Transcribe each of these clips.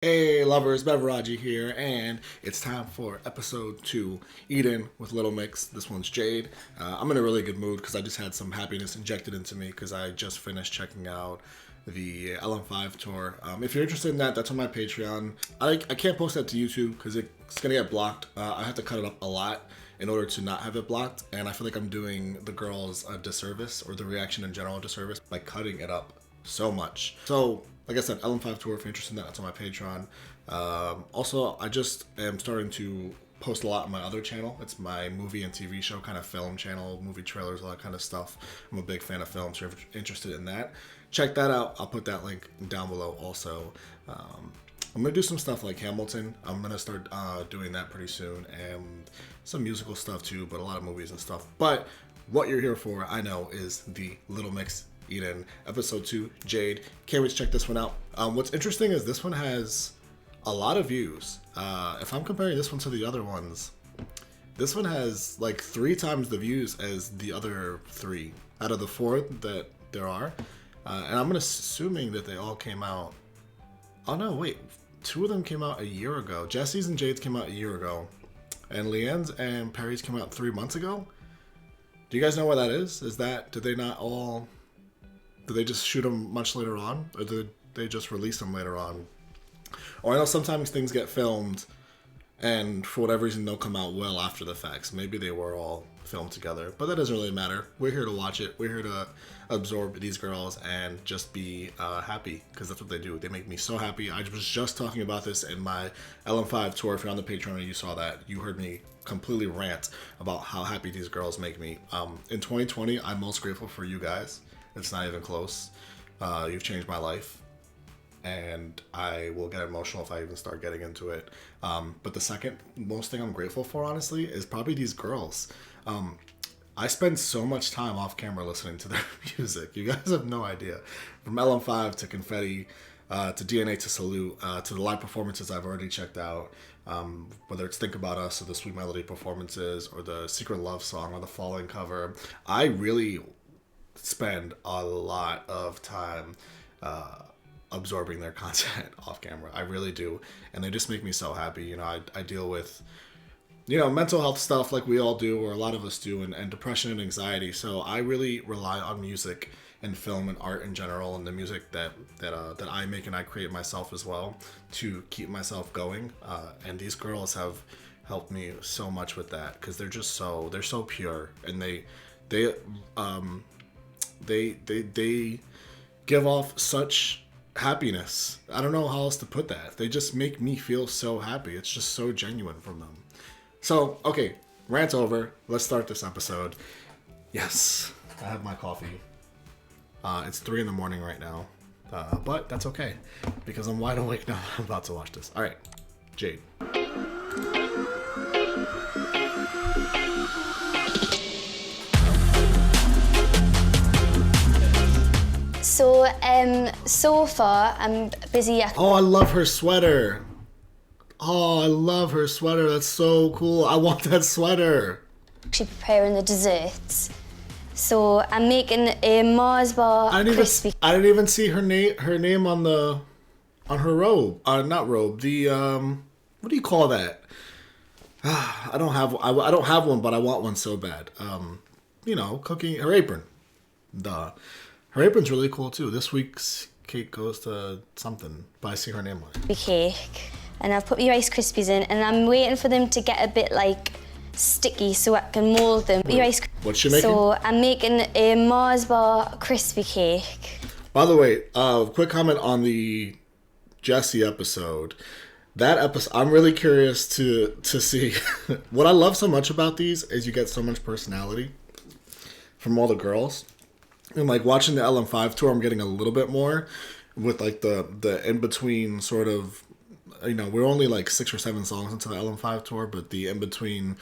Hey lovers, Beveraggi here, and it's time for episode 2, Eating with Little Mix. This one's Jade. I'm in a really good mood because I just had some happiness injected into me because I just finished checking out the LM5 tour. If you're interested in that, that's on my Patreon. I can't post that to YouTube because it's going to get blocked. I have to cut it up a lot in order to not have it blocked, and I feel like I'm doing the girls a disservice, or the reaction in general a disservice, by cutting it up so much. So like I said, LM5 tour, if you're interested in that, that's on my Patreon. Also, I just am starting to post a lot on my other channel. It's my movie and TV show kind of film channel, movie trailers, all that kind of stuff. I'm a big fan of films, so if you're interested in that, check that out. I'll put that link down below also. I'm going to do some stuff like Hamilton. I'm going to start doing that pretty soon, and some musical stuff too, but a lot of movies and stuff. But what you're here for, I know, is the Little Mix Eden, episode 2, Jade. Can't wait to check this one out. What's interesting is this one has a lot of views. If I'm comparing this one to the other ones, this one has like 3 times the views as the other 3 out of the 4 that there are. And I'm assuming that they all came out. Oh no, wait. 2 of them came out a year ago. Jesse's and Jade's came out a year ago. And Leanne's and Perry's came out 3 months ago. Do you guys know where that is? Did they not all... Did they just shoot them much later on? Or did they just release them later on? Or I know sometimes things get filmed and for whatever reason they'll come out well after the facts. Maybe they were all filmed together, but that doesn't really matter. We're here to watch it. We're here to absorb these girls and just be happy, because that's what they do. They make me so happy. I was just talking about this in my LM5 tour. If you're on the Patreon and you saw that, you heard me completely rant about how happy these girls make me. In 2020, I'm most grateful for you guys. It's not even close. You've changed my life, and I will get emotional if I even start getting into it. But the second most thing I'm grateful for, honestly, is probably these girls. I spend so much time off camera listening to their music. You guys have no idea. From LM5 to Confetti, to DNA to Salute, to the live performances I've already checked out. Whether it's Think About Us or the Sweet Melody performances or the Secret Love Song or the Falling cover. I really spend a lot of time absorbing their content off camera. I really do, and they just make me so happy. You know, I deal with, you know, mental health stuff like we all do, or a lot of us do, and depression and anxiety. So I really rely on music and film and art in general, and the music that I make and I create myself as well, to keep myself going. And these girls have helped me so much with that, because they're so pure, and they give off such happiness. I don't know how else to put that. They just make me feel so happy. It's just so genuine from them. So, okay, rant over. Let's start this episode. Yes, I have my coffee. It's 3 in the morning right now, but that's okay, because I'm wide awake now. I'm about to watch this. All right, Jade. So far, I'm busy. Oh, I love her sweater. Oh, I love her sweater. That's so cool. I want that sweater. Actually preparing the desserts. So I'm making a Mars bar crispy. I didn't even see her name on her robe. Not robe. The what do you call that? I don't have one, but I want one so bad. You know, cooking, her apron. Duh. Her apron's really cool too. This week's cake goes to something, but I see her name on it. Cake, and I've put my Rice Krispies in, and I'm waiting for them to get a bit like sticky so I can mold them. What's she making? So I'm making a Mars bar crispy cake. By the way, quick comment on the Jesse episode. That episode, I'm really curious to see. What I love so much about these is you get so much personality from all the girls. And like watching the LM5 tour, I'm getting a little bit more with like the in-between sort of, you know, we're only like 6 or 7 songs into the LM5 tour, but the in-between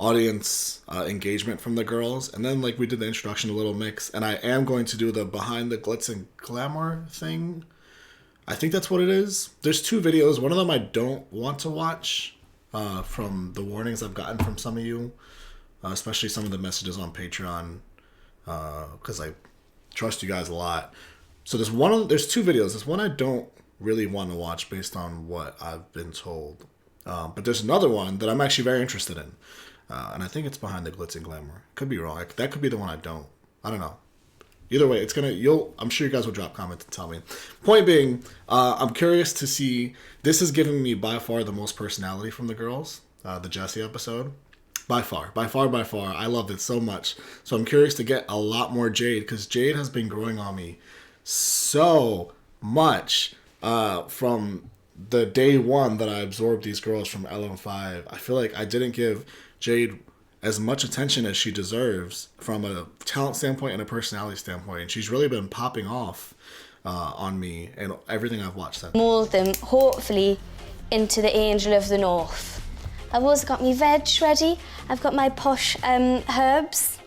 audience engagement from the girls. And then like we did the introduction to Little Mix, and I am going to do the behind the glitz and glamour thing. I think that's what it is. There's 2 videos. One of them I don't want to watch from the warnings I've gotten from some of you, especially some of the messages on Patreon, because I trust you guys a lot. So there's 2 videos. There's one I don't really want to watch based on what I've been told. But there's another one that I'm actually very interested in. And I think it's Behind the Glitz and Glamour. Could be wrong. That could be the one I don't. I don't know. Either way, I'm sure you guys will drop comments and tell me. Point being, I'm curious to see, this is giving me by far the most personality from the girls, the Jessie episode. By far. I loved it so much. So I'm curious to get a lot more Jade, because Jade has been growing on me so much from the day one that I absorbed these girls from LM5. I feel like I didn't give Jade as much attention as she deserves from a talent standpoint and a personality standpoint. And she's really been popping off on me and everything I've watched since. Mould them, hopefully, into the Angel of the North. I've also got my veg ready. I've got my posh herbs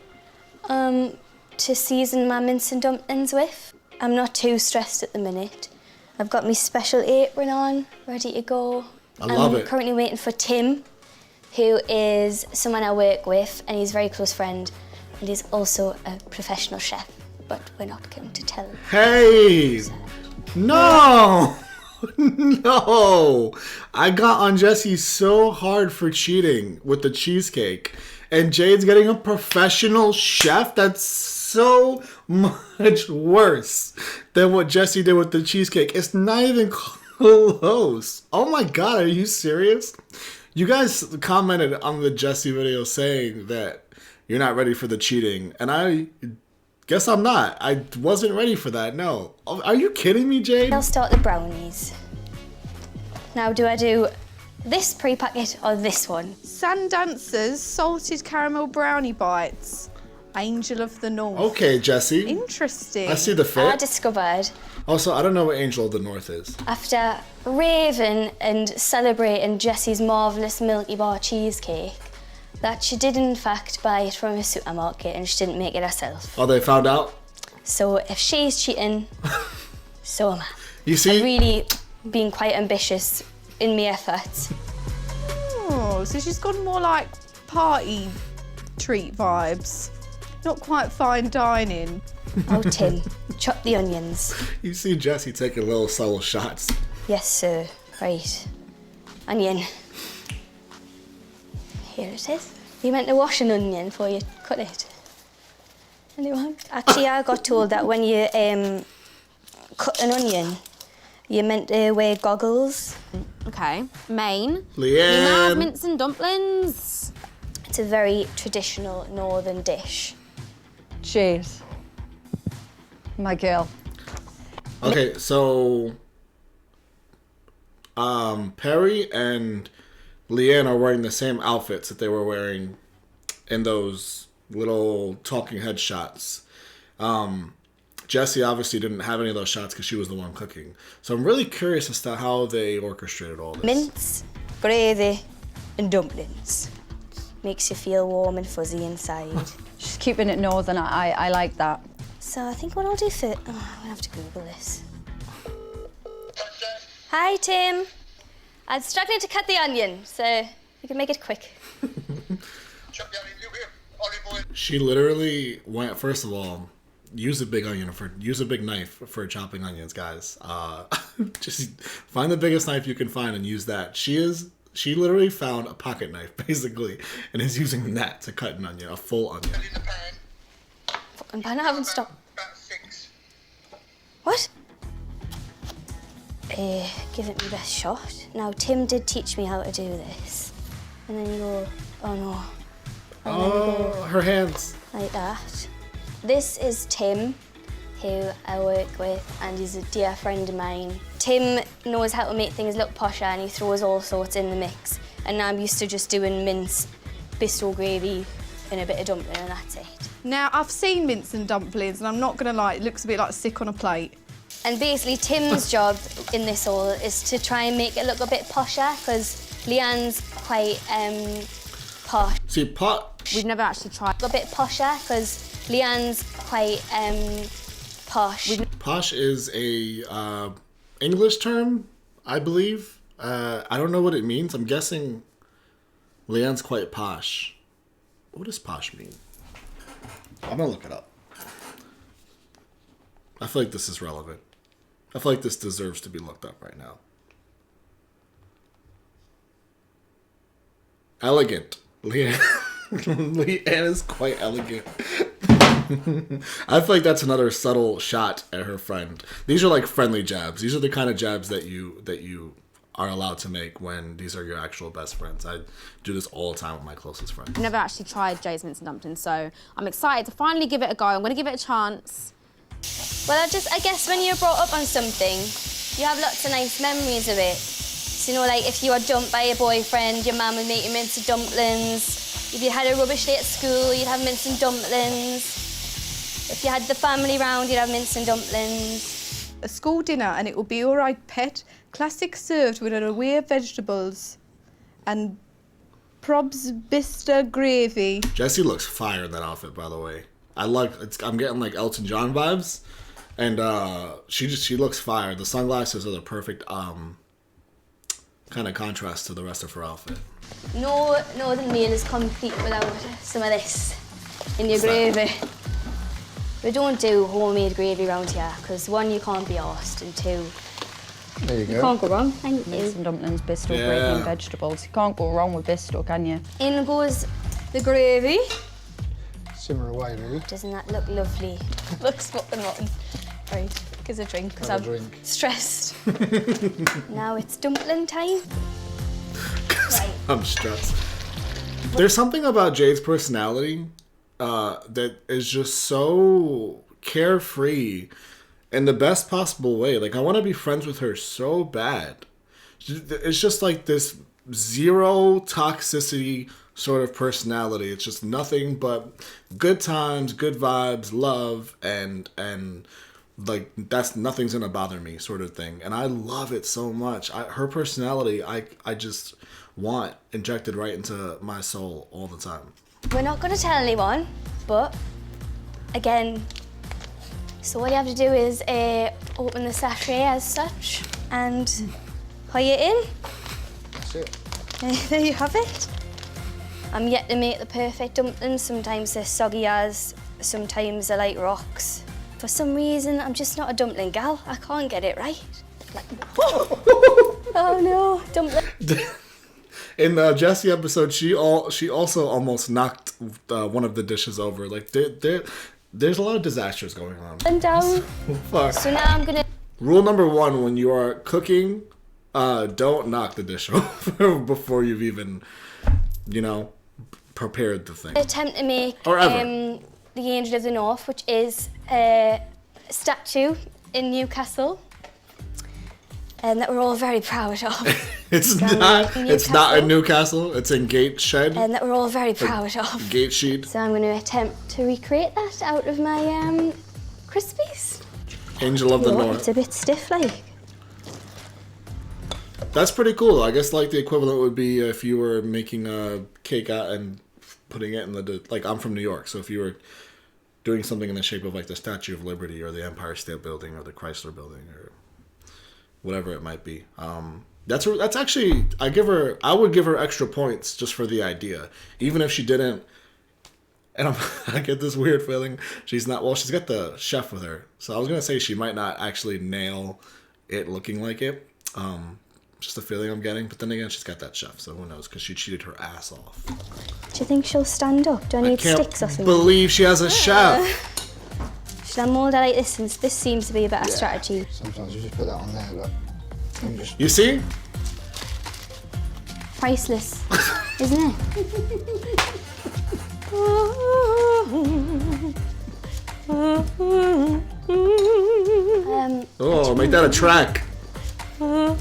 to season my mince and dumplings with. I'm not too stressed at the minute. I've got my special apron on, ready to go. I love it. I'm currently waiting for Tim, who is someone I work with, and he's a very close friend, and he's also a professional chef, but we're not going to tell him. Hey! No! No! I got on Jessie so hard for cheating with the cheesecake, and Jade's getting a professional chef? That's so much worse than what Jessie did with the cheesecake. It's not even close. Oh my god, are you serious? You guys commented on the Jessie video saying that you're not ready for the cheating, and I guess I'm not. I wasn't ready for that, no. Are you kidding me, Jade? I'll start the brownies. Now, do I do this pre-packet or this one? Sandancer's salted caramel brownie bites. Angel of the North. Okay, Jessie. Interesting. I see the fit. I discovered, Also, I don't know what Angel of the North is. after raving and celebrating Jessie's marvellous Milky Bar cheesecake, that she did in fact buy it from a supermarket and she didn't make it herself. Oh, they found out? So if she's cheating, so am I. You see? I've really been quite ambitious in my efforts. Oh, so she's gone more like party treat vibes. Not quite fine dining. Oh, Tim, chop the onions. You see Jessie taking little subtle shots. Yes, sir. Right. Onion. Here it is. You meant to wash an onion before you cut it? Anyone? Actually, I got told that when you cut an onion, you're meant to wear goggles. Okay. Maine. Leanne. You now have mince and dumplings. It's a very traditional northern dish. Jade, my girl. Okay, so Perry and Leanne are wearing the same outfits that they were wearing in those little talking head shots. Jessie obviously didn't have any of those shots because she was the one cooking. So I'm really curious as to how they orchestrated all this. Mince, gravy, and dumplings. Makes you feel warm and fuzzy inside. She's keeping it northern. I like that. So I think what I'll do for... Oh, I'm gonna have to Google this. Hi, Tim. I'm struggling to cut the onion, so we can make it quick. She literally went, first of all, use a big knife for chopping onions, guys. Just find the biggest knife you can find and use that. She literally found a pocket knife, basically, and is using that to cut an onion, a full onion. Fucking pan, I haven't stopped. What? Give it my best shot. Now, Tim did teach me how to do this. And then you go, oh no. And then you go Her hands. like that. This is Tim, who I work with, and he's a dear friend of mine. Tim knows how to make things look posher, and he throws all sorts in the mix. And I'm used to just doing mince, bistro gravy, and a bit of dumpling, and that's it. Now, I've seen mince and dumplings, and I'm not gonna lie, it looks a bit like sick on a plate. And basically, Tim's job in this all is to try and make it look a bit posher, because Leanne's quite posh. See, We've never actually tried. A bit posher, because Leanne's quite posh. posh is a English term, I believe. I don't know what it means. I'm guessing Leanne's quite posh. What does posh mean? I'm gonna look it up. I feel like this is relevant. I feel like this deserves to be looked up right now. Elegant. Leanne. Leanne is quite elegant. I feel like that's another subtle shot at her friend. These are like friendly jabs. These are the kind of jabs that you are allowed to make when these are your actual best friends. I do this all the time with my closest friends. I've never actually tried Jade's mince and dumplings, so I'm excited to finally give it a go. I'm going to give it a chance. Well, I guess when you're brought up on something, you have lots of nice memories of it. So, you know, like if you were dumped by your boyfriend, your mum would make you mince and dumplings. If you had a rubbish day at school, you'd have mince and dumplings. If you had the family round, you'd have mince and dumplings. A school dinner and it will be all right, pet. Classic served with an array of vegetables and probs bister gravy. Jessie looks fire in that outfit, by the way. I'm getting like Elton John vibes, and she looks fire. The sunglasses are the perfect kind of contrast to the rest of her outfit. No northern meal is complete without some of this in your gravy. We don't do homemade gravy around here because one, you can't be arsed, and two, There you go. you can't go wrong. Thank Mince you. and dumplings, bisto, Yeah. gravy and vegetables. You can't go wrong with bisto, can you? In goes the gravy. Simmer away, really. Doesn't that look lovely? Looks fucking rotten. Right, gives a drink because Have I'm a drink. stressed. Now it's dumpling time. Right. I'm stressed. There's something about Jade's personality that is just so carefree in the best possible way. Like, I want to be friends with her so bad. It's just like this zero toxicity sort of personality. It's just nothing but good times, good vibes, love, and like that's nothing's gonna bother me sort of thing. And I love it so much. Her personality, I just want injected right into my soul all the time. We're not going to tell anyone, but again, so all you have to do is open the sachet as such and pour it in. That's it. There you have it. I'm yet to make the perfect dumplings. Sometimes they're soggy as, sometimes they're like rocks. For some reason, I'm just not a dumpling gal. I can't get it right. Like, oh no, dumpling. In the Jessie episode, she also almost knocked one of the dishes over. Like there's a lot of disasters going on. And down. Fuck. So now I'm gonna. Rule number 1 when you are cooking, don't knock the dish over before you've even, prepared the thing. Attempt to make Or ever. the Angel of the North, which is a statue in Newcastle, and that we're all very proud of. It's Down not. in It's not in Newcastle. Newcastle. It's in Gate Shed. And that we're all very proud of. Gate Sheet. So I'm going to attempt to recreate that out of my Crispies. Angel of the Look, North. it's a bit stiff, like. That's pretty cool. I guess like the equivalent would be if you were making a cake out and putting it in like I'm from New York, so if you were doing something in the shape of like the Statue of Liberty or the Empire State Building or the Chrysler Building or whatever it might be. That's actually I would give her extra points just for the idea, even if she didn't. And I get this weird feeling she's got the chef with her, so I was gonna say she might not actually nail it looking like it. Just a feeling I'm getting, but then again, she's got that chef, so who knows? Because she cheated her ass off. Do you think she'll stand up? Do I need Can't sticks or something? believe she has a chef. Should I mould it like this since this seems to be a better strategy? Sometimes you just put that on there, look. And just You see? Priceless, isn't it? Oh, make that a track. I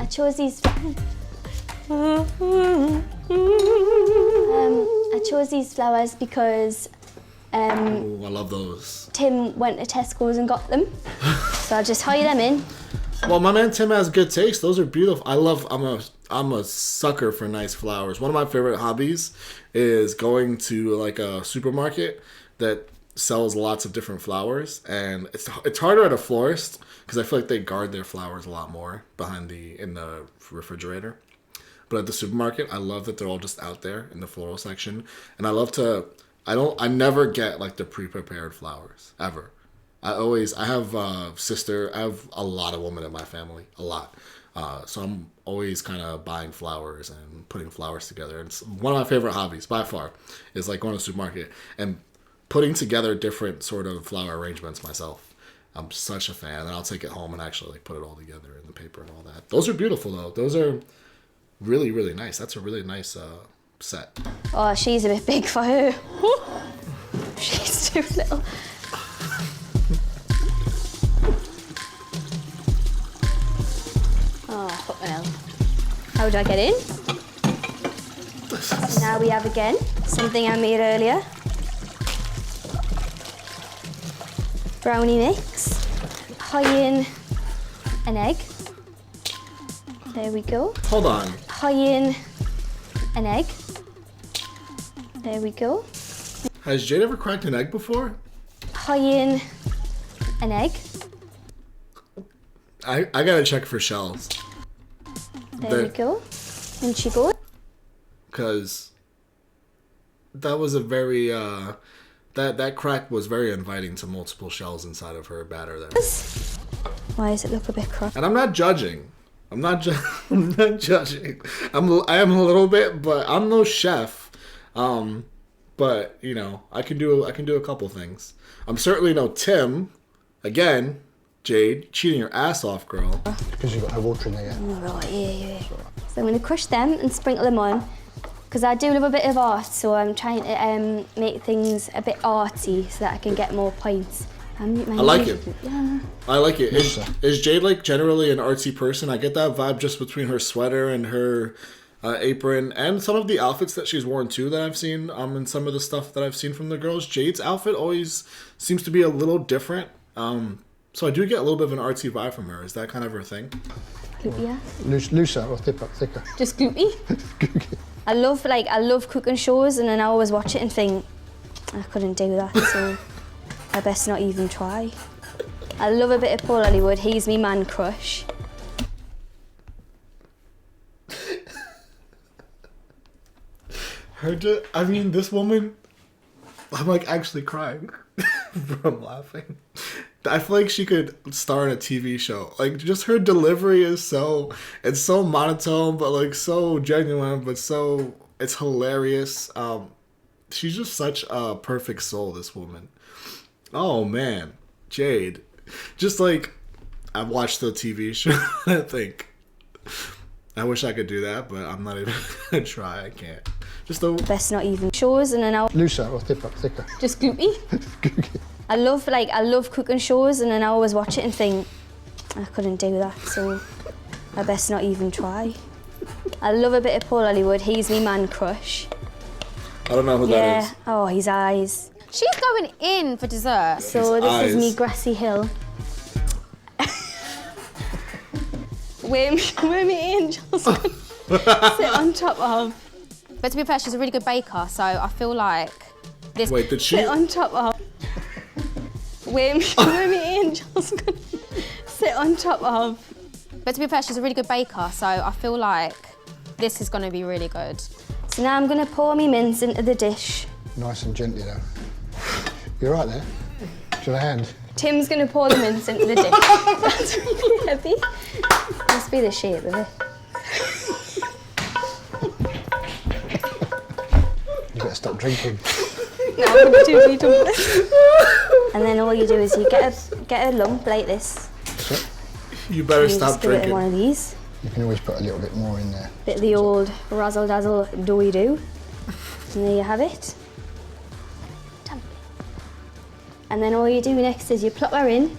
chose these. I chose these flowers because Oh, I love those. Tim went to Tesco's and got them. So I'll just hide them in. Well, my man Tim has good taste. Those are beautiful. I'm a sucker for nice flowers. One of my favorite hobbies is going to like a supermarket that sells lots of different flowers, and it's harder at a florist because I feel like they guard their flowers a lot more in the refrigerator. But at the supermarket, I love that they're all just out there in the floral section, and I never get like the pre-prepared flowers ever. I have a sister. I have a lot of women in my family, a lot. So I'm always kind of buying flowers and putting flowers together. And one of my favorite hobbies, by far, is like going to the supermarket and putting together different sort of flower arrangements myself. I'm such a fan, and I'll take it home and actually like put it all together in the paper and all that. Those are beautiful though. Those are really, really nice. That's a really nice set. Oh, she's a bit big for her. She's too little. Oh, fucking hell. How do I get in? So now we have again something I made earlier. Brownie mix. High in an egg. There we go. Hold on. High in an egg. There we go. Has Jade ever cracked an egg before? High in an egg. I gotta check for shells. There we go. And she goes. Because that was a very that crack was very inviting to multiple shells inside of her batter there. Why does it look a bit crooked? And I'm not judging. I'm not judging. I am a little bit, but I'm no chef. But you know, I can do a couple things. I'm certainly no Tim. Again, Jade, cheating your ass off, girl. Because you've got no water in there yet. Right, yeah. So I'm going to crush them and sprinkle them on. Because I do love a bit of art, so I'm trying to make things a bit arty so that I can get more points. I like it. Yeah. I like it. Is Jade like generally an artsy person? I get that vibe just between her sweater and her apron and some of the outfits that she's worn too that I've seen and some of the stuff that I've seen from the girls. Jade's outfit always seems to be a little different. So I do get a little bit of an artsy vibe from her. Is that kind of her thing? Yeah. Looser or thicker? Just gloopy. I love cooking shows, and then I always watch it and think, I couldn't do that, so I best not even try. I love a bit of Paul Hollywood. He's me man crush. I mean, this woman, I'm like actually crying from laughing. I feel like she could star in a TV show. Like, just her delivery is it's so monotone, but like so genuine, but it's hilarious. She's just such a perfect soul, this woman. Oh man, Jade. Just like, I watched the TV show and I think, I wish I could do that, but I'm not even gonna try. I can't. Best not even shows, and then I'll Looser or thicker? just gloopy. I love cooking shows, and then I always watch it and think, I couldn't do that, so I best not even try. I love a bit of Paul Hollywood. He's me man crush. I don't know who that is. Oh, his eyes. She's going in for dessert. So His this is me eyes. grassy hill. where me angels sit on top of. But to be fair, she's a really good baker, so I feel like this. Wait, did she? Sit on top of. Where me angels gonna sit on top of. But to be fair, she's a really good baker, so I feel like this is going to be really good. So now I'm gonna pour me mince into the dish. Nice and gently though. You all right there? Do you want a hand? Tim's gonna pour the mince into the dish. That's really heavy. Must be the shape of it. You better stop drinking. No, I'm gonna do me dumplings. And then all you do is you get a lump like this. You better And you stop just do it in drinking. one of these. You can always put a little bit more in there. Bit of the old razzle dazzle doughy do. And there you have it. Dumpling. And then all you do next is you plop her in.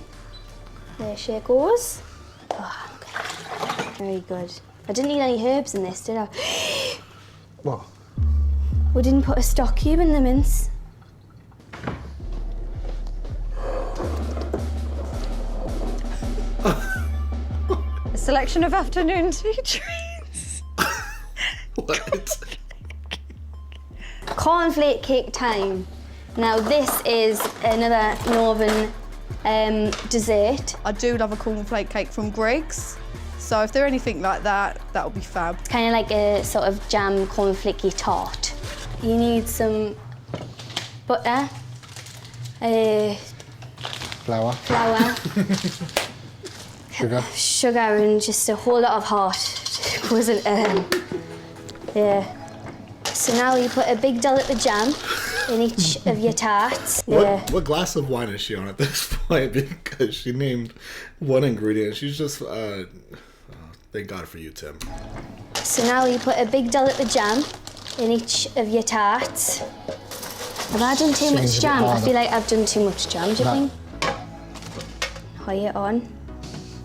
There she goes. Oh, okay. Very good. I didn't need any herbs in this, did I? What? We didn't put a stock cube in the mince. A selection of afternoon tea treats. What? Cornflake cake time. Now this is another northern dessert. I do love a cornflake cake from Greg's. So if they're anything like that, that'll be fab. It's kind of like a sort of jam cornflakey tart. You need some butter, Flour. flour, Sugar. sugar, and just a whole lot of heart. Wasn't yeah. So now you put a big dollop of jam in each of your tarts. Yeah. What glass of wine is she on at this point? Because she named one ingredient. She's just, thank God for you, Tim. So now you put a big dollop of jam in each of your tarts. Have I done too much Seems a bit jam? I harder. feel like I've done too much jam, do you No. think? Hoy it on.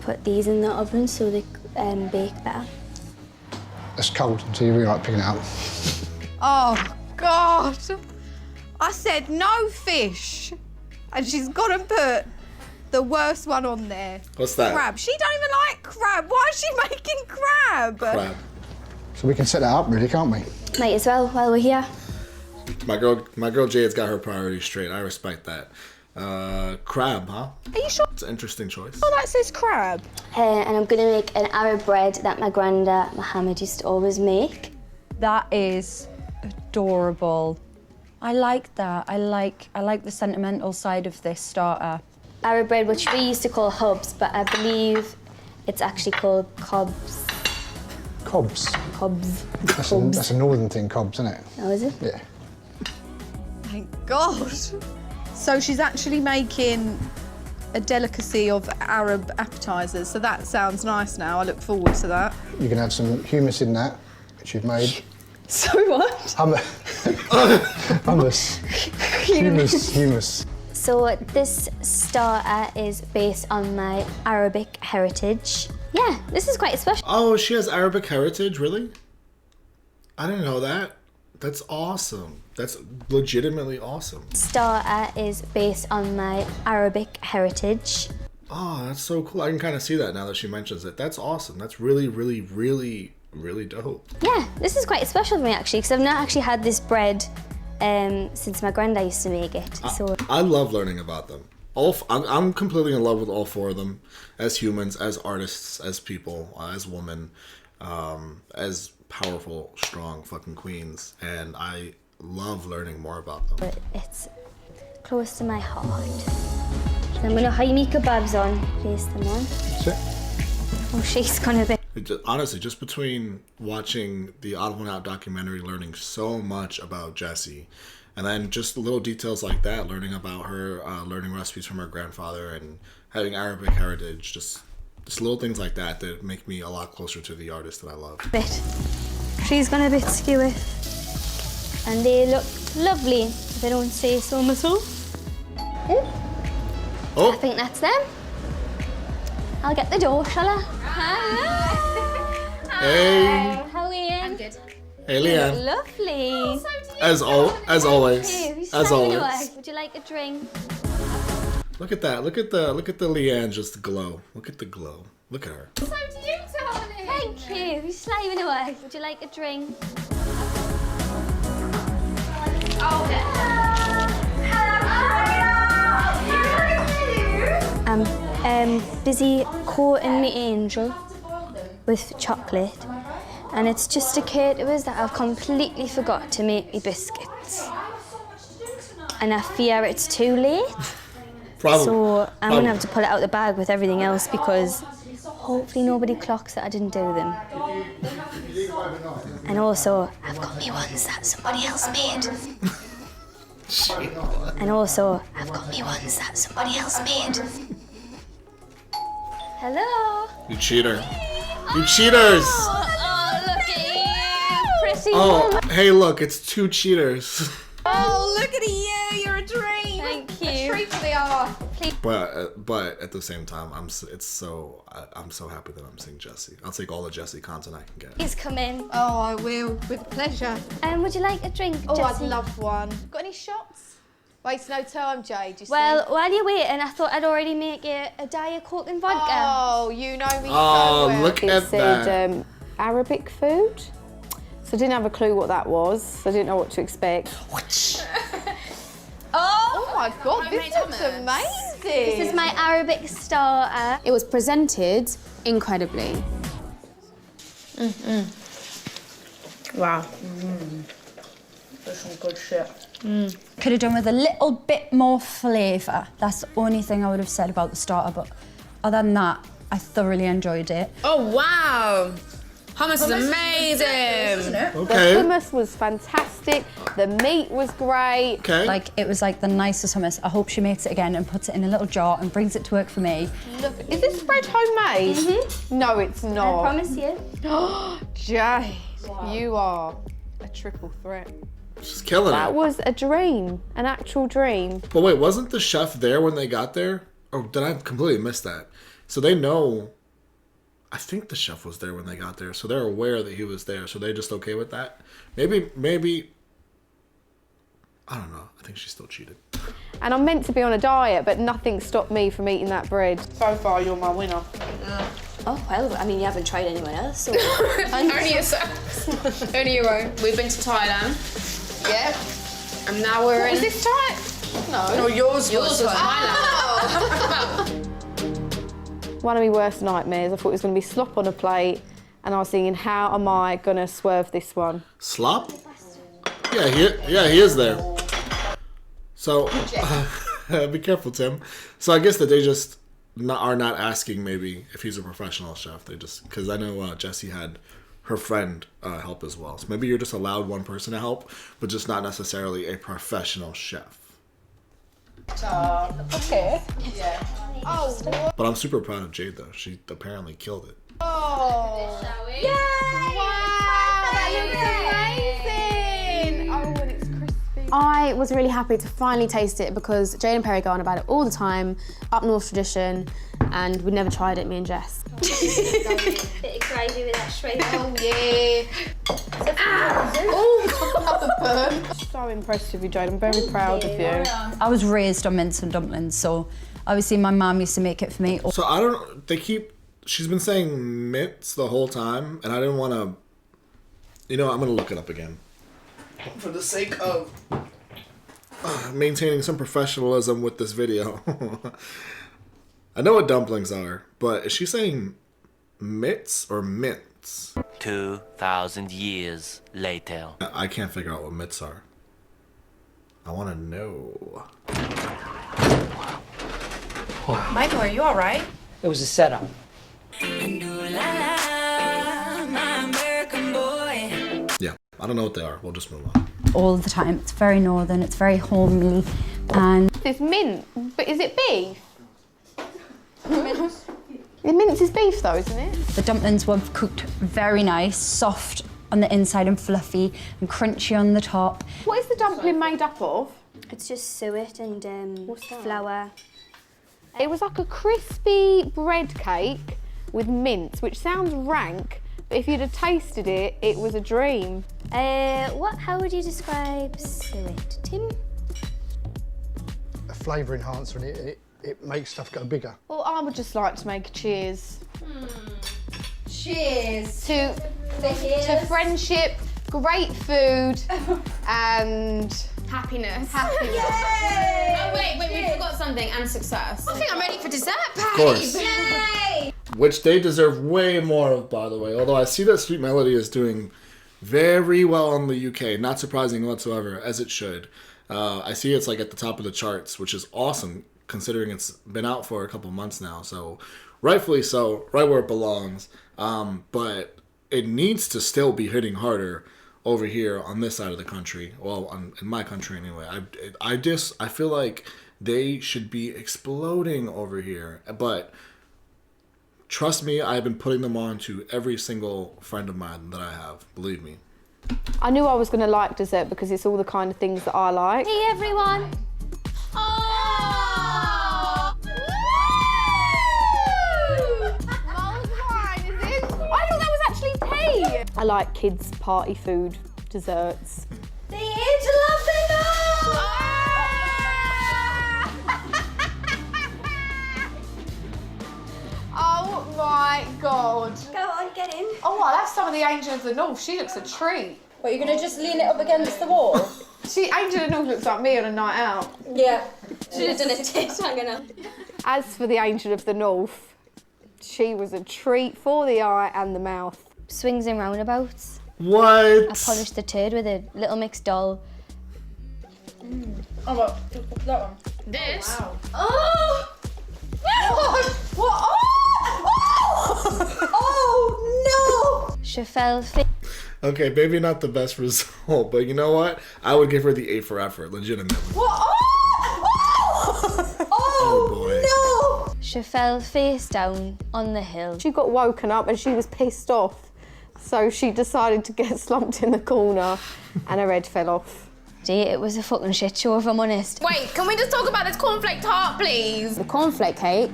Put these in the oven so they bake better. It's cold until you really like picking it up. Oh, God. I said no fish. And she's got to put the worst one on there. What's that? Crab. She don't even like crab. Why is she making crab? Crab. So we can set that up, really, can't we? Might as well while we're here. My girl Jade's got her priorities straight. I respect that. Crab, huh? Are you sure? It's an interesting choice. Oh, that says crab. And I'm going to make an Arab bread that my granddad Mohammed used to always make. That is adorable. I like that. I like the sentimental side of this starter. Arab bread, which we used to call hubs, but I believe it's actually called cobs. Cobs. Cobs. That's a northern thing, cobs, isn't it? Oh, is it? Yeah. Thank God. So she's actually making a delicacy of Arab appetizers. So that sounds nice now. I look forward to that. You can have some hummus in that, which you've made. So what? Hummus. Hummus. So this starter is based on my Arabic heritage. Yeah, this is quite special. Oh, she has Arabic heritage, really? I didn't know that. That's awesome. That's legitimately awesome. Starter is based on my Arabic heritage. Oh, that's so cool. I can kind of see that now that she mentions it. That's awesome. That's really, really, really, really dope. Yeah, this is quite special for me actually, because I've not actually had this bread since my granddad used to make it. So I love learning about them. I'm completely in love with all four of them, as humans, as artists, as people, as women, as powerful, strong fucking queens, and I love learning more about them. it's close to my heart. So I'm gonna hide my kebabs on, place them on. That's it. Oh, she's gonna be. Honestly, just between watching the Odd One Out documentary, learning so much about Jessie, and then just little details like that, learning about her, learning recipes from her grandfather, and having Arabic heritage, just little things like that that make me a lot closer to the artist that I love. Bit. She's gonna be skewered. And they look lovely, if I don't say so myself. I Oh, think that's them. I'll get the door, shall I? hey, How are you? I'm good. hey, Leanne. Lovely. As always, Hey, who's as sliding always. away? Would you like a drink? Look at that. Look at the Leanne just glow. Look at the glow. Look at her. So do you, darling. Thank you. Who's slaving away? Would you like a drink? I'm busy coating my angel with chocolate, and it's just occurred to us that I've completely forgot to make me biscuits, and I fear it's too late. Probably. So I'm gonna have to pull it out the bag with everything else because hopefully nobody clocks that I didn't do them. And also, I've got me ones that somebody else made. And also, I've got me ones that somebody else made. Hello. You cheater. You cheaters. Oh, look at you, pretty Oh, woman. hey, look, it's two cheaters. Oh, look at you. You're a dream. Thank A you. treat for the hour. But at the same time, I'm so happy that I'm seeing Jessie. I'll take all the Jessie content I can get. Please come in. Oh, I will, with pleasure. Would you like a drink, Oh, Jessie? I'd love one. Got any shots? Waste no time, Jade, you see. Well, while you're waiting, I thought I'd already make you a Diet Coke and vodka. Oh, you know me Oh, so well. look It at said that. Arabic food. So I didn't have a clue what that was. So I didn't know what to expect. Oh my God, this looks amazing. This is my Arabic starter. It was presented incredibly. Wow. There's some good shit. Could have done with a little bit more flavour. That's the only thing I would have said about the starter, but other than that, I thoroughly enjoyed it. Oh, wow. Hummus is amazing. Okay. The hummus was fantastic. The meat was great. Okay. Like, it was like the nicest hummus. I hope she makes it again and puts it in a little jar and brings it to work for me. Look, is this bread homemade? No, it's I not. promise you. Jade, you are a triple threat. She's killing That it. was a dream, an actual dream. But wait, wasn't the chef there when they got there? Or did I completely miss that? So they know. I think the chef was there when they got there, so they're aware that he was there. So they're just okay with that. Maybe. I don't know. I think she still cheated. And I'm meant to be on a diet, but nothing stopped me from eating that bread. So far, you're my winner. Oh, well, I mean, you haven't tried anyone else. So. Only yourself. Only your own. We've been to Thailand. Yeah. And now we're in... Was this Thai? No. No, yours was Thailand. One of my worst nightmares. I thought it was going to be slop on a plate, and I was thinking, how am I going to swerve this one? Slop? Yeah, he is there. So, be careful, Tim. So I guess that they just are not asking maybe if he's a professional chef. They just, because I know Jessie had her friend help as well. So maybe you're just allowed one person to help, but just not necessarily a professional chef. Okay. But I'm super proud of Jade though. She apparently killed it. Oh. Yay! Wow, that looks amazing! Oh, and it's crispy. I was really happy to finally taste it because Jade and Perry go on about it all the time, up north tradition, and we'd never tried it, me and Jess. Bit of gravy with that shrimp. Oh, yeah. Oh, the burn. So impressed with you, Jade. I'm very proud of you. I was raised on mince and dumplings, so obviously my mum used to make it for me. So I don't. She's been saying mince the whole time, and I didn't want to. You know, I'm gonna look it up again, for the sake of maintaining some professionalism with this video. I know what dumplings are, but is she saying mitts or mints? 2,000 years later. I can't figure out what mitts are. I want to know. Michael, are you all right? It was a setup. Yeah, I don't know what they are. We'll just move on. All the time. It's very northern, it's very homely, and It's mint, but is it beef? The mince is beef though, isn't it? the dumplings were cooked very nice, soft on the inside and fluffy and crunchy on the top. What is the dumpling made up of? It's just suet and flour. It was like a crispy bread cake with mince, which sounds rank, but if you'd have tasted it, it was a dream. How would you describe suet, Tim? A flavour enhancer, and it makes stuff go bigger. Well, I would just like to make a cheers. Cheers. To friendship, great food, and Happiness. happiness. Oh, wait, we forgot something, and success. I think I'm ready for dessert, Of course. Which they deserve way more of, by the way. Although I see that Sweet Melody is doing very well in the UK. Not surprising whatsoever, as it should. I see it's like at the top of the charts, which is awesome, considering it's been out for a couple months now. So rightfully so, right where it belongs. But it needs to still be hitting harder over here on this side of the country. Well, in my country anyway. I feel like they should be exploding over here. But trust me, I've been putting them on to every single friend of mine that I have. Believe me. I knew I was going to like dessert because it's all the kind of things that I like. Hey everyone! Oh! Mulled wine, is it? I thought that was actually tea. I like kids' party food, desserts. The interlove they know! Oh my god. Go on, get in. Oh, wow, that's some of the Angel of the North. She looks a treat. What, you're gonna just lean it up against the wall? Angel of the North looks like me on a night out. Yeah. Should have done a tit hanging up. As for the Angel of the North, she was a treat for the eye and the mouth. Swings and roundabouts. What? I polished the turd with a Little Mix doll Oh, what? That one. This? Wow. Oh! What? Oh no! She fell Okay, maybe not the best result, but you know what? I would give her the 8 for effort, legitimately. What? Oh boy. No! She fell face down on the hill. She got woken up and she was pissed off. So she decided to get slumped in the corner and her head fell off. Gee, it was a fucking shit show if I'm honest. Wait, can we just talk about this cornflake tart, please? The cornflake cake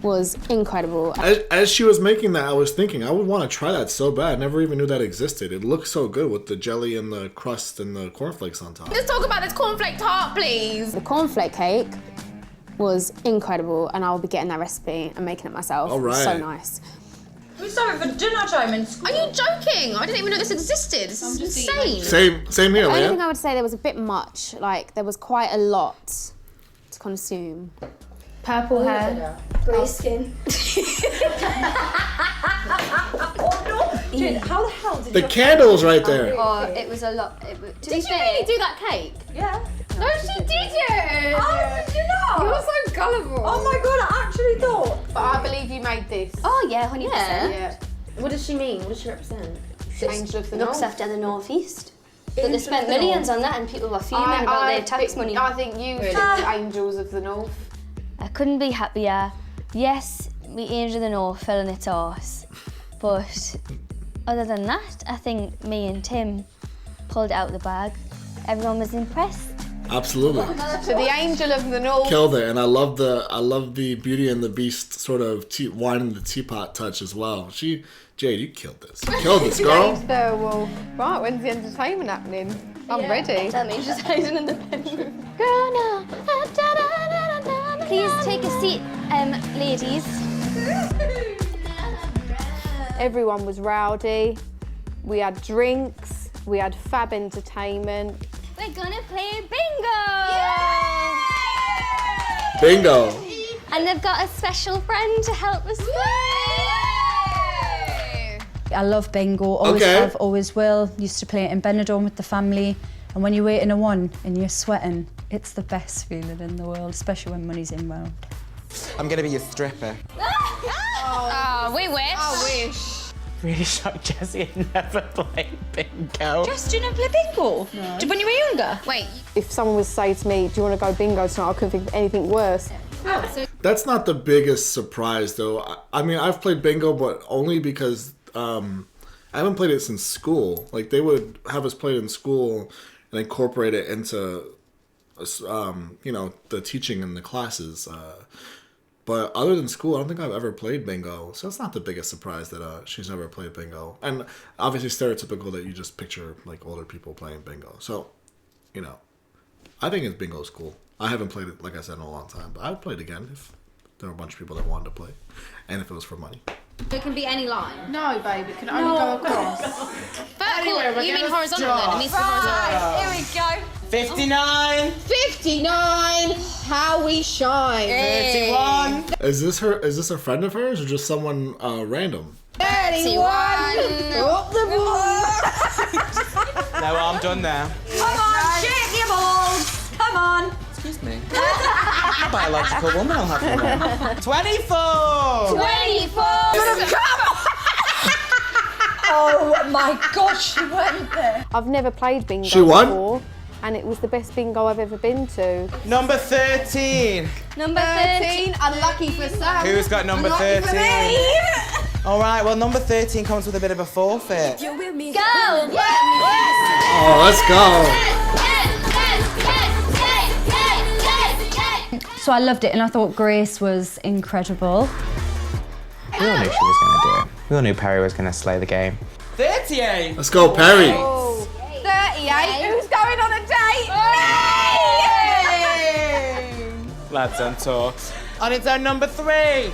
was incredible. As she was making that, I was thinking, I would want to try that so bad. I never even knew that existed. It looked so good with the jelly and the crust and the cornflakes on top. Just talk about this cornflake tart, please. The cornflake cake was incredible, and I'll be getting that recipe and making it myself. All right. So nice. We started for dinner time in school. Are you joking? I didn't even know this existed. This is insane. Same here, The only Leah. thing I would say, there was a bit much. Like, there was quite a lot to consume. Purple hair, grey skin. Oh no! Jade, how the hell did The you... candle's right there. Oh, it was a lot. Did you really do that cake? Yeah. No, she didn't. Oh, did you not? You're so gullible. Oh my god, I actually thought. But I believe you made this. Oh yeah, 100%. Yeah. What does she mean? What does she represent? Angel of the Looks North. after the northeast. But they spent millions on that and people were fuming about their tax money. I think you did the Angels of the North. I couldn't be happier. Yes, the Angel of the North fell on its arse. But other than that, I think me and Tim pulled it out of the bag. Everyone was impressed. Absolutely. To the Angel of the North. Killed it, and I love the Beauty and the Beast sort of wine in the teapot touch as well. Jade, you killed this. You killed this, girl. There, well, right, when's the entertainment happening? I'm ready. That means just hiding in the bedroom. Girl, now. Please take a seat, ladies. Everyone was rowdy. We had drinks. We had fab entertainment. We're gonna play bingo! Bingo. And they've got a special friend to help us play. I love bingo, always Okay. have, always will. Used to play it in Benidorm with the family. And when you're waiting a one and you're sweating, it's the best feeling in the world, especially when money's involved. I'm gonna be your stripper. Oh, we wish. I wish. Really shocked Jessie had never played bingo. Jess, do you never play bingo? No. When you were younger? Wait, If someone was to say to me, do you want to go bingo tonight? I couldn't think of anything worse. That's not the biggest surprise, though. I mean, I've played bingo, but only because I haven't played it since school. Like, they would have us play it in school and incorporate it into, the teaching in the classes. But other than school, I don't think I've ever played bingo. So it's not the biggest surprise that she's never played bingo. And obviously stereotypical that you just picture, like, older people playing bingo. So, I think bingo's cool. I haven't played it, like I said, in a long time. But I would play it again if there were a bunch of people that wanted to play. And if it was for money. it can be any line. No, babe, it can only go across. Vertical, you mean horizontal then? It needs to be horizontal. Here we go. 59, 59, how we shine. 31. Is this a friend of hers or just someone random? 31. Up the board. No, I'm done now. Come on, shake your balls. Come on. Excuse me. I'm a biological woman, I'll have you know. 24. 24. Oh my God, she went there. I've never played bingo She won? before, and it was the best bingo I've ever been to. Number 13. Number 13. Unlucky for Sam. Who's got number 13? All right, well, number 13 comes with a bit of a forfeit. Go! Oh, let's go. So I loved it and I thought Grace was incredible. We all knew she was going to do it. We all knew Perry was going to slay the game. 38. Let's go, Perry. 38. Who's going on a date? Lads on tour. On its own number 3.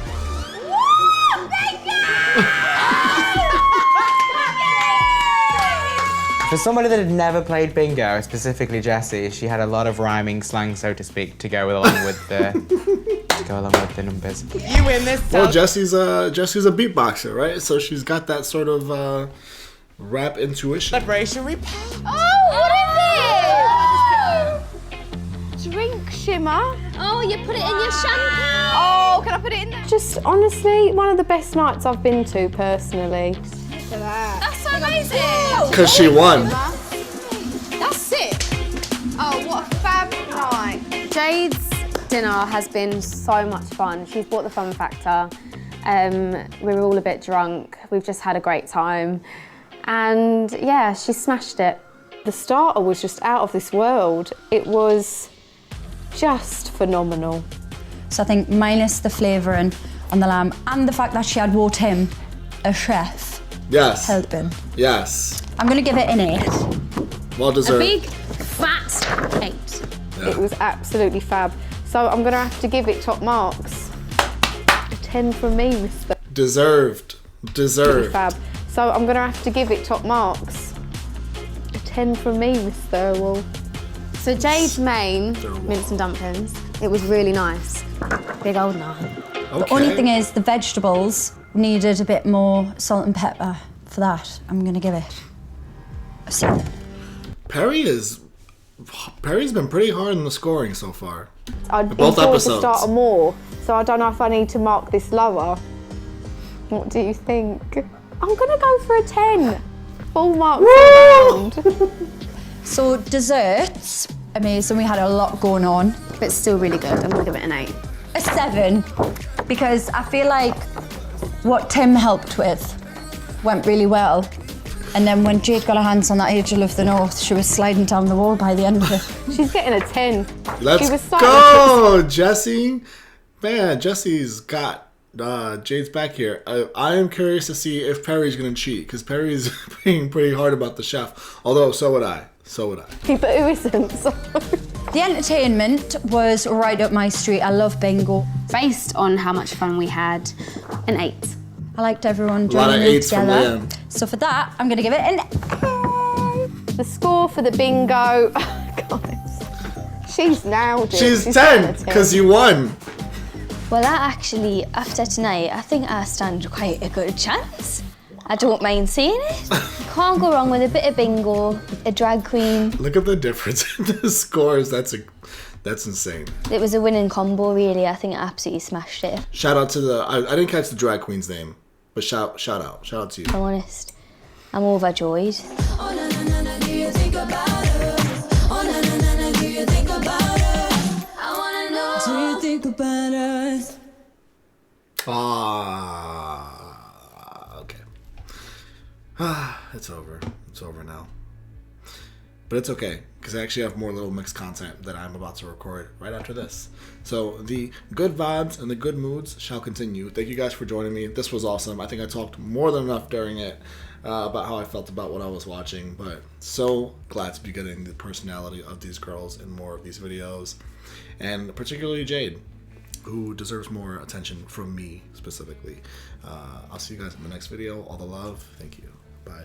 For somebody that had never played bingo, specifically Jessie, she had a lot of rhyming slang, so to speak, to go along with the numbers. You win this time. Well, Jessie's a beatboxer, right? So she's got that sort of rap intuition. Celebration repair. Oh, what is it? shimmer. Oh, you put it in your shampoo. Oh, can I put it in there? Just honestly, one of the best nights I've been to personally. Look at that. That's so amazing. Because she won. That's it. Oh, what a fab night. Jade's dinner has been so much fun. She's brought the fun factor. We were all a bit drunk. We've just had a great time. And yeah, she smashed it. The starter was just out of this world. It was just phenomenal. So I think minus the flavouring on the lamb and the fact that she had wrote him a chef Yes. helping. Yes. I'm going to give it an 8. Well A deserved. big, fat 8. Yeah. It was absolutely fab. So I'm gonna have to give it top marks. A 10 from me, Mr. Deserved. Deserved. Fab. So I'm gonna have to give it top marks. A 10 from me, Miss Thirlwall. So Jade's main, mince and dumplings, it was really nice. Big old 9. Okay. The only thing is the vegetables needed a bit more salt and pepper. For that, I'm going to give it a 7. Perry's been pretty hard in the scoring so far. I Both enjoyed episodes. the starter more, so I don't know if I need to mark this lower. What do you think? I'm gonna go for a 10. Full marks all round. So desserts, amazing. We had a lot going on. But still really good. I'm gonna give it an 8. A 7, because I feel like what Tim helped with went really well. And then when Jade got her hands on that Angel of the North, she was sliding down the wall by the end of it. She's getting a 10. Let's She was go, Jessie. Man, Jessie's got Jade's back here. I am curious to see if Perry's going to cheat, because Perry's being pretty hard about the chef. Although, so would I. So would I. But who isn't? So. The entertainment was right up my street. I love bingo. Based on how much fun we had, an 8. I liked everyone A lot of joining in 8s from together. Liam. So for that, I'm going to give it an 8. The score for the bingo. Guys, she's nailed it. She's got 10, a 10. because you won. Well, that actually, after tonight, I think I stand quite a good chance. I don't mind saying it. Can't go wrong with a bit of bingo, a drag queen. Look at the difference in the scores. That's insane. It was a winning combo, really. I think I absolutely smashed it, if Shout out to the... I didn't catch the drag queen's name, but shout out. Shout out to you. I'm honest. I'm overjoyed. Okay. It's over. It's over now. But it's okay, because I actually have more Little Mix content that I'm about to record right after this. So the good vibes and the good moods shall continue. Thank you guys for joining me. This was awesome. I think I talked more than enough during it about how I felt about what I was watching, but so glad to be getting the personality of these girls in more of these videos, and particularly Jade, who deserves more attention from me specifically. I'll see you guys in the next video. All the love. Thank you. Bye.